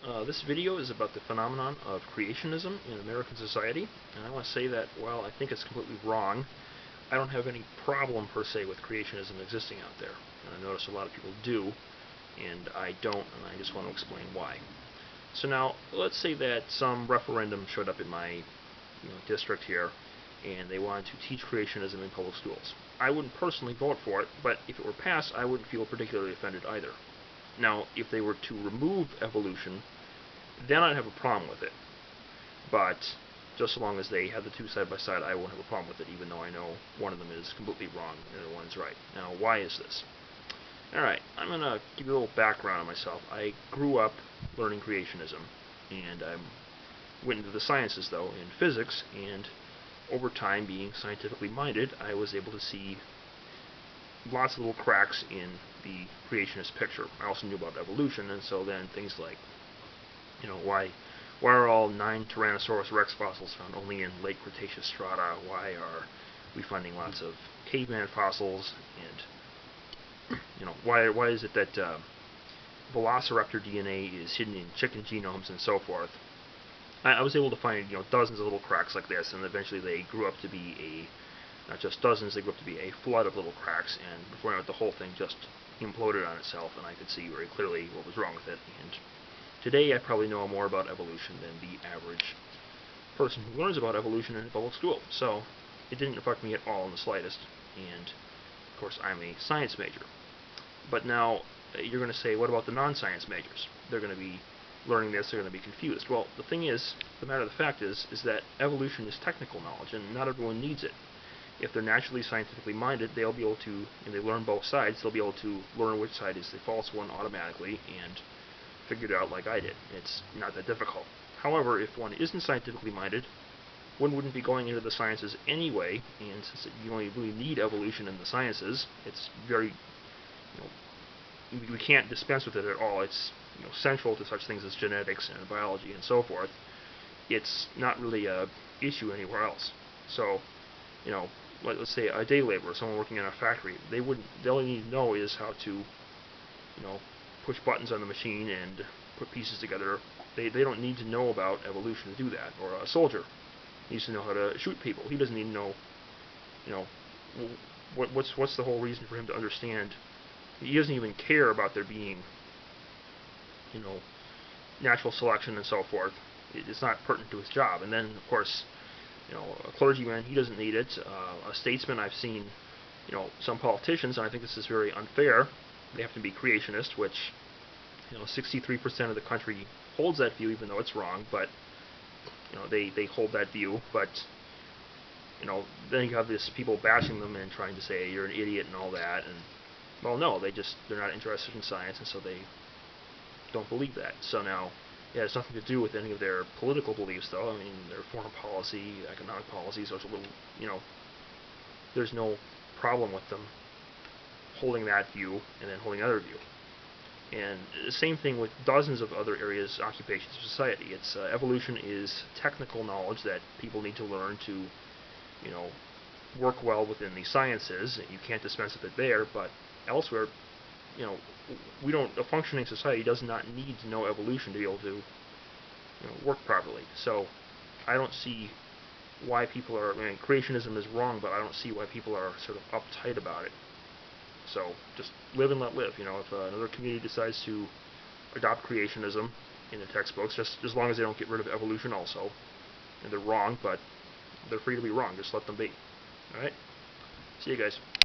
This video is about the phenomenon of creationism in American society, and I want to say that while I think it's completely wrong, I don't have any problem per se with creationism existing out there. And I notice a lot of people do, and I don't, and I just want to explain why. So now, let's say that some referendum showed up in my district here, and they wanted to teach creationism in public schools. I wouldn't personally vote for it, but if it were passed, I wouldn't feel particularly offended either. Now, if they were to remove evolution, then I'd have a problem with it. But just so long as they have the two side by side, I won't have a problem with it, even though I know one of them is completely wrong and the other one is right. Now, why is this? Alright, I'm going to give you a little background on myself. I grew up learning creationism, and I went into the sciences, though, in physics, and over time, being scientifically minded, I was able to see lots of little cracks in the creationist picture. I also knew about evolution, and so then things like, why are all 9 Tyrannosaurus rex fossils found only in late Cretaceous strata? Why are we finding lots of caveman fossils? And why is it that Velociraptor DNA is hidden in chicken genomes and so forth? I was able to find dozens of little cracks like this, and eventually they grew up to be not just dozens, they grew up to be a flood of little cracks, and before I know it, the whole thing just imploded on itself, and I could see very clearly what was wrong with it. And today I probably know more about evolution than the average person who learns about evolution in public school, so it didn't affect me at all in the slightest. And of course I'm a science major. But now you're going to say, what about the non-science majors? They're going to be learning this, they're going to be confused. Well, the thing is, the matter of the fact is that evolution is technical knowledge, and not everyone needs it. If they're naturally scientifically minded, they'll be able to, and they learn both sides, they'll be able to learn which side is the false one automatically and figure it out like I did. It's not that difficult. However, if one isn't scientifically minded, one wouldn't be going into the sciences anyway, and since you only really need evolution in the sciences, it's very, we can't dispense with it at all. It's central to such things as genetics and biology and so forth. It's not really a issue anywhere else. So, let's say a day laborer, someone working in a factory, they all need to know is how to, push buttons on the machine and put pieces together. They don't need to know about evolution to do that. Or a soldier needs to know how to shoot people. He doesn't need to know, what's the whole reason for him to understand. He doesn't even care about there being, natural selection and so forth. It's not pertinent to his job. And then, of course, a clergyman, he doesn't need it. A statesman, I've seen, some politicians, and I think this is very unfair, they have to be creationist, which, 63% of the country holds that view, even though it's wrong, but, they hold that view, but, then you have these people bashing them and trying to say, you're an idiot and all that, and, well, no, they're not interested in science, and so they don't believe that. So now, it has nothing to do with any of their political beliefs, though. I mean, their foreign policy, economic policy, social, there's no problem with them holding that view and then holding another view. And the same thing with dozens of other areas, occupations of society. It's evolution is technical knowledge that people need to learn to, work well within the sciences. You can't dispense with it there, but elsewhere, a functioning society does not need to know evolution to be able to, work properly. So I don't see why people are, creationism is wrong, but I don't see why people are sort of uptight about it. So just live and let live. If another community decides to adopt creationism in the textbooks, just as long as they don't get rid of evolution also, and they're wrong, but they're free to be wrong. Just let them be. Alright? See you guys.